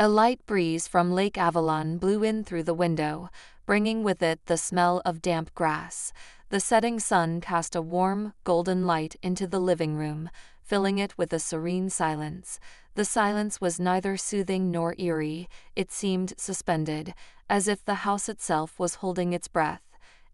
A light breeze from Lake Avalon blew in through the window, bringing with it the smell of damp grass. The setting sun cast a warm, golden light into the living room, filling it with a serene silence. The silence was neither soothing nor eerie, it seemed suspended, as if the house itself was holding its breath.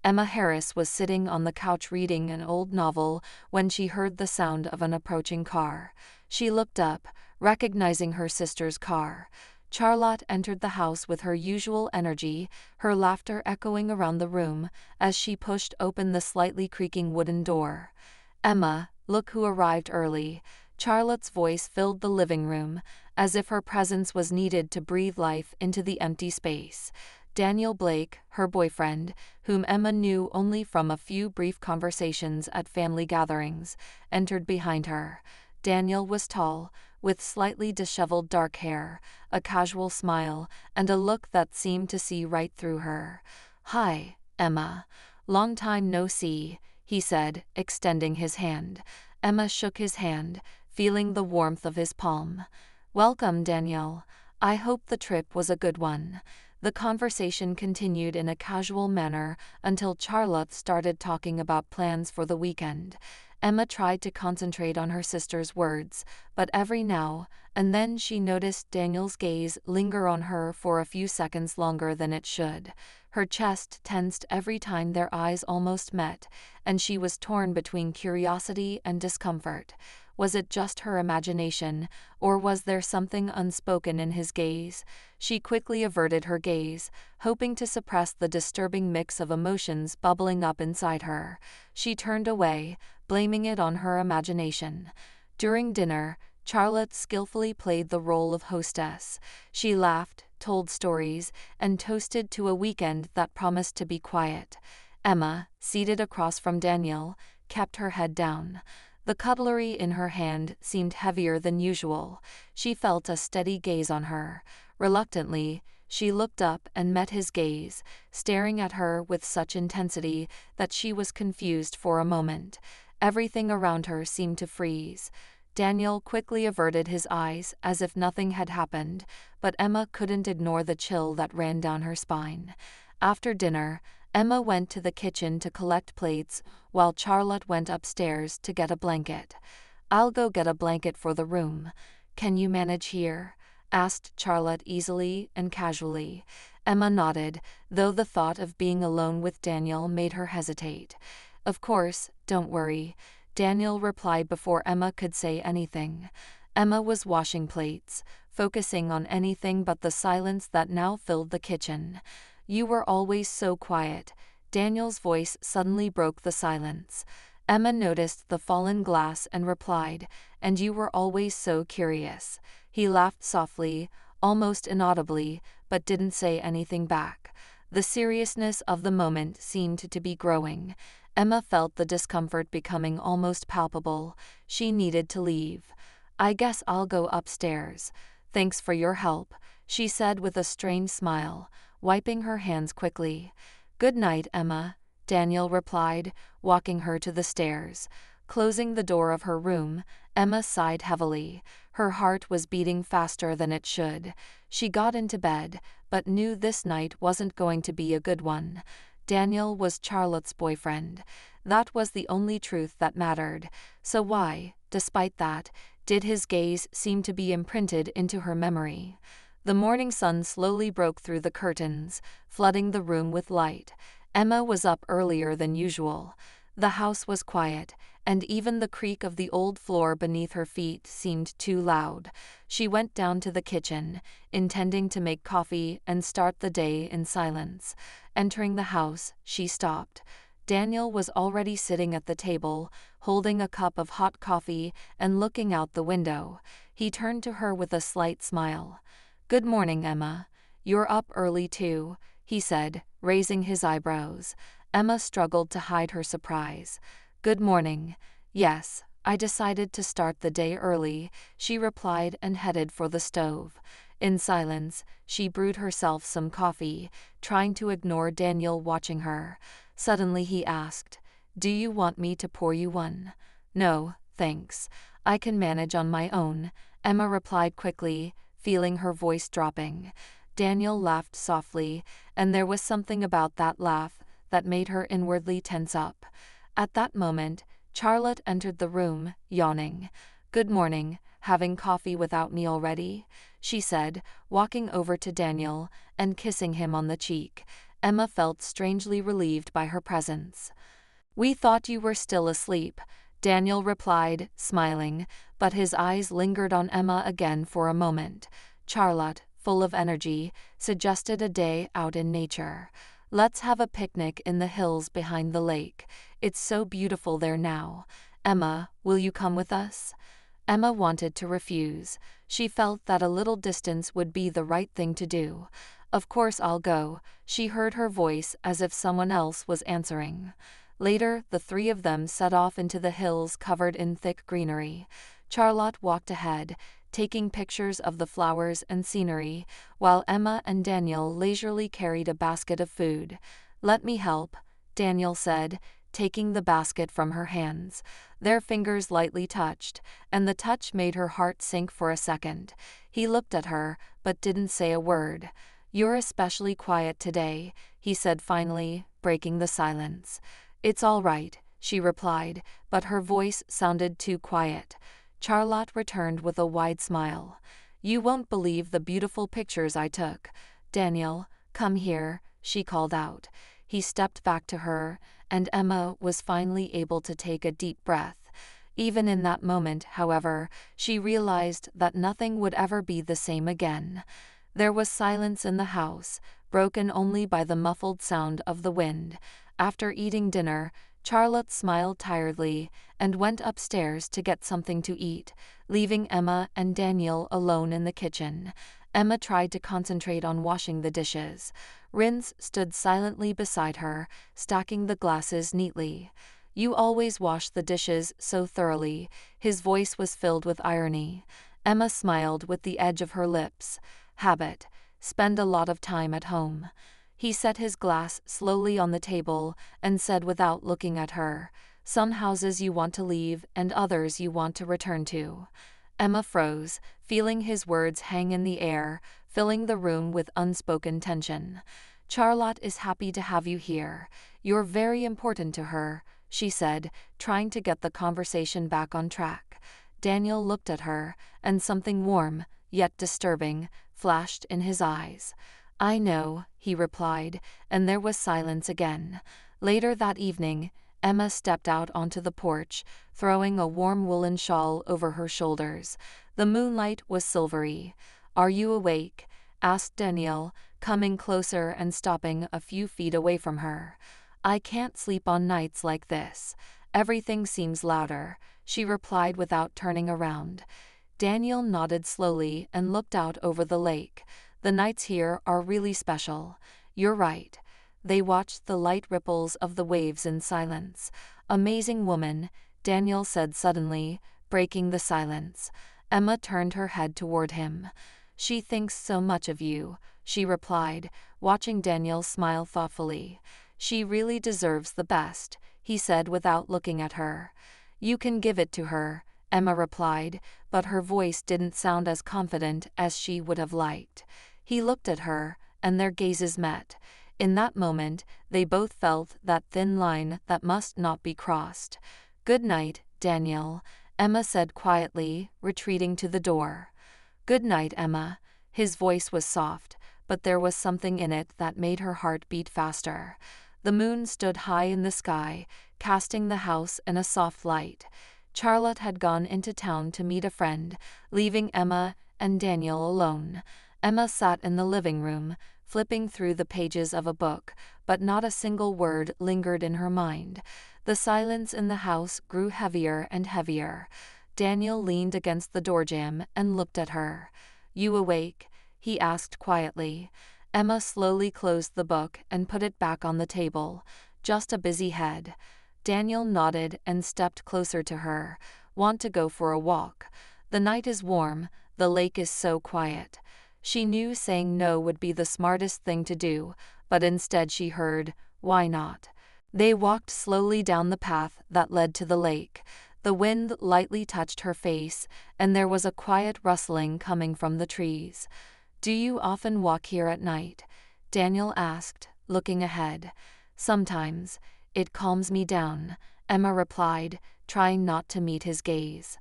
Emma Harris was sitting on the couch reading an old novel when she heard the sound of an approaching car. She looked up, recognizing her sister's car. Charlotte entered the house with her usual energy, her laughter echoing around the room as she pushed open the slightly creaking wooden door. "Emma, look who arrived early." Charlotte's voice filled the living room, as if her presence was needed to breathe life into the empty space. Daniel Blake, her boyfriend, whom Emma knew only from a few brief conversations at family gatherings, entered behind her. Daniel was tall, with slightly disheveled dark hair, a casual smile, and a look that seemed to see right through her. "Hi, Emma. Long time no see," he said, extending his hand. Emma shook his hand, feeling the warmth of his palm. "Welcome, Daniel. I hope the trip was a good one." The conversation continued in a casual manner until Charlotte started talking about plans for the weekend. Emma tried to concentrate on her sister's words, but every now and then she noticed Daniel's gaze linger on her for a few seconds longer than it should. Her chest tensed every time their eyes almost met, and she was torn between curiosity and discomfort. Was it just her imagination, or was there something unspoken in his gaze? She quickly averted her gaze, hoping to suppress the disturbing mix of emotions bubbling up inside her. She turned away, blaming it on her imagination. During dinner, Charlotte skillfully played the role of hostess. She laughed, told stories, and toasted to a weekend that promised to be quiet. Emma, seated across from Daniel, kept her head down. The cutlery in her hand seemed heavier than usual. She felt a steady gaze on her. Reluctantly, she looked up and met his gaze, staring at her with such intensity that she was confused for a moment. Everything around her seemed to freeze. Daniel quickly averted his eyes as if nothing had happened, but Emma couldn't ignore the chill that ran down her spine. After dinner, Emma went to the kitchen to collect plates, while Charlotte went upstairs to get a blanket. "I'll go get a blanket for the room. Can you manage here?" asked Charlotte easily and casually. Emma nodded, though the thought of being alone with Daniel made her hesitate. "Of course, don't worry," Daniel replied before Emma could say anything. Emma was washing plates, focusing on anything but the silence that now filled the kitchen. "You were always so quiet." Daniel's voice suddenly broke the silence. Emma noticed the fallen glass and replied, "And you were always so curious." He laughed softly, almost inaudibly, but didn't say anything back. The seriousness of the moment seemed to be growing. Emma felt the discomfort becoming almost palpable. She needed to leave. "I guess I'll go upstairs. Thanks for your help," she said with a strained smile, wiping her hands quickly. "Good night, Emma," Daniel replied, walking her to the stairs. Closing the door of her room, Emma sighed heavily. Her heart was beating faster than it should. She got into bed, but knew this night wasn't going to be a good one. Daniel was Charlotte's boyfriend. That was the only truth that mattered. So why, despite that, did his gaze seem to be imprinted into her memory? The morning sun slowly broke through the curtains, flooding the room with light. Emma was up earlier than usual. The house was quiet, and even the creak of the old floor beneath her feet seemed too loud. She went down to the kitchen, intending to make coffee and start the day in silence. Entering the house, she stopped. Daniel was already sitting at the table, holding a cup of hot coffee and looking out the window. He turned to her with a slight smile. "Good morning, Emma. You're up early too," he said, raising his eyebrows. Emma struggled to hide her surprise. "Good morning. Yes, I decided to start the day early," she replied and headed for the stove. In silence, she brewed herself some coffee, trying to ignore Daniel watching her. Suddenly he asked, "Do you want me to pour you one?" "No, thanks. I can manage on my own," Emma replied quickly, feeling her voice dropping. Daniel laughed softly, and there was something about that laugh that made her inwardly tense up. At that moment, Charlotte entered the room, yawning. "Good morning, having coffee without me already?" she said, walking over to Daniel and kissing him on the cheek. Emma felt strangely relieved by her presence. "We thought you were still asleep," Daniel replied, smiling, but his eyes lingered on Emma again for a moment. Charlotte, full of energy, suggested a day out in nature. "Let's have a picnic in the hills behind the lake. It's so beautiful there now. Emma, will you come with us?" Emma wanted to refuse. She felt that a little distance would be the right thing to do. "Of course I'll go," she heard her voice as if someone else was answering. Later, the three of them set off into the hills covered in thick greenery. Charlotte walked ahead, taking pictures of the flowers and scenery, while Emma and Daniel leisurely carried a basket of food. "Let me help," Daniel said, taking the basket from her hands. Their fingers lightly touched, and the touch made her heart sink for a second. He looked at her, but didn't say a word. "You're especially quiet today," he said finally, breaking the silence. "It's all right," she replied, but her voice sounded too quiet. Charlotte returned with a wide smile. "You won't believe the beautiful pictures I took. Daniel, come here," she called out. He stepped back to her, and Emma was finally able to take a deep breath. Even in that moment, however, she realized that nothing would ever be the same again. There was silence in the house, broken only by the muffled sound of the wind. After eating dinner, Charlotte smiled tiredly and went upstairs to get something to eat, leaving Emma and Daniel alone in the kitchen. Emma tried to concentrate on washing the dishes. Rince stood silently beside her, stacking the glasses neatly. "You always wash the dishes so thoroughly," his voice was filled with irony. Emma smiled with the edge of her lips. "Habit. Spend a lot of time at home." He set his glass slowly on the table and said without looking at her, "Some houses you want to leave and others you want to return to." Emma froze, feeling his words hang in the air, filling the room with unspoken tension. "Charlotte is happy to have you here. You're very important to her," she said, trying to get the conversation back on track. Daniel looked at her, and something warm, yet disturbing, flashed in his eyes. "I know," he replied, and there was silence again. Later that evening, Emma stepped out onto the porch, throwing a warm woolen shawl over her shoulders. The moonlight was silvery. "Are you awake?" asked Daniel, coming closer and stopping a few feet away from her. "I can't sleep on nights like this. Everything seems louder," she replied without turning around. Daniel nodded slowly and looked out over the lake. "The nights here are really special." "You're right." They watched the light ripples of the waves in silence. "Amazing woman," Daniel said suddenly, breaking the silence. Emma turned her head toward him. "She thinks so much of you," she replied, watching Daniel smile thoughtfully. "She really deserves the best," he said without looking at her. "You can give it to her," Emma replied, but her voice didn't sound as confident as she would have liked. He looked at her, and their gazes met. In that moment, they both felt that thin line that must not be crossed. "Good night, Daniel," Emma said quietly, retreating to the door. "Good night, Emma." His voice was soft, but there was something in it that made her heart beat faster. The moon stood high in the sky, casting the house in a soft light. Charlotte had gone into town to meet a friend, leaving Emma and Daniel alone. Emma sat in the living room, flipping through the pages of a book, but not a single word lingered in her mind. The silence in the house grew heavier and heavier. Daniel leaned against the doorjamb and looked at her. "You awake?" he asked quietly. Emma slowly closed the book and put it back on the table. "Just a busy head." Daniel nodded and stepped closer to her. "Want to go for a walk? The night is warm, the lake is so quiet." She knew saying no would be the smartest thing to do, but instead she heard, "Why not?" They walked slowly down the path that led to the lake. The wind lightly touched her face, and there was a quiet rustling coming from the trees. "Do you often walk here at night?" Daniel asked, looking ahead. "Sometimes. It calms me down," Emma replied, trying not to meet his gaze.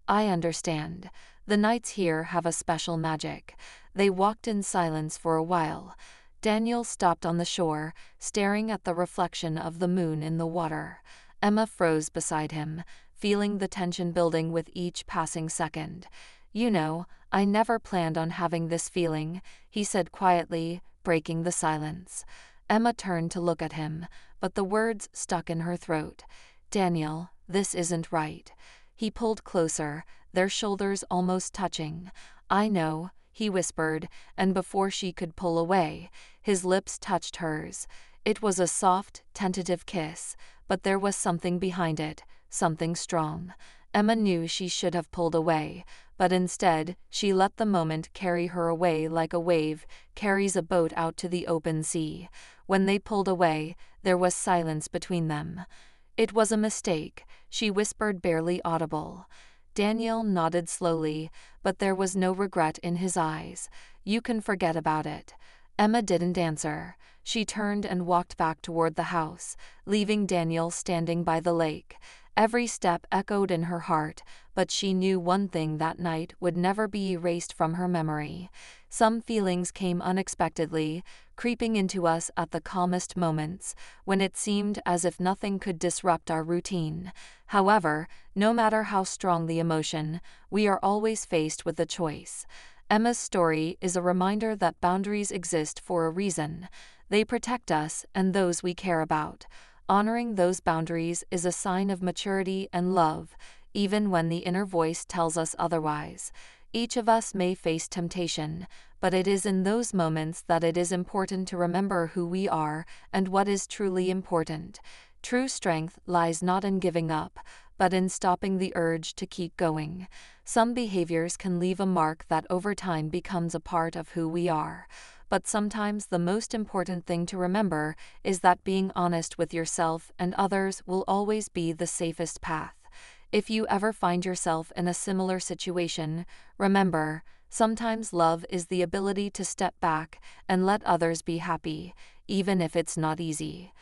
"I understand. The nights here have a special magic." They walked in silence for a while. Daniel stopped on the shore, staring at the reflection of the moon in the water. Emma froze beside him, feeling the tension building with each passing second. "You know, I never planned on having this feeling," he said quietly, breaking the silence. Emma turned to look at him, but the words stuck in her throat. "Daniel, this isn't right." He pulled closer, their shoulders almost touching. "I know," he whispered, and before she could pull away, his lips touched hers. It was a soft, tentative kiss, but there was something behind it, something strong. Emma knew she should have pulled away, but instead, she let the moment carry her away like a wave carries a boat out to the open sea. When they pulled away, there was silence between them. "It was a mistake," she whispered, barely audible. Daniel nodded slowly, but there was no regret in his eyes. "You can forget about it." Emma didn't answer. She turned and walked back toward the house, leaving Daniel standing by the lake. Every step echoed in her heart, but she knew one thing: that night would never be erased from her memory. Some feelings came unexpectedly, creeping into us at the calmest moments, when it seemed as if nothing could disrupt our routine. However, no matter how strong the emotion, we are always faced with a choice. Emma's story is a reminder that boundaries exist for a reason. They protect us and those we care about. Honoring those boundaries is a sign of maturity and love, even when the inner voice tells us otherwise. Each of us may face temptation, but it is in those moments that it is important to remember who we are and what is truly important. True strength lies not in giving up, but in stopping the urge to keep going. Some behaviors can leave a mark that over time becomes a part of who we are. But sometimes the most important thing to remember is that being honest with yourself and others will always be the safest path. If you ever find yourself in a similar situation, remember, sometimes love is the ability to step back and let others be happy, even if it's not easy.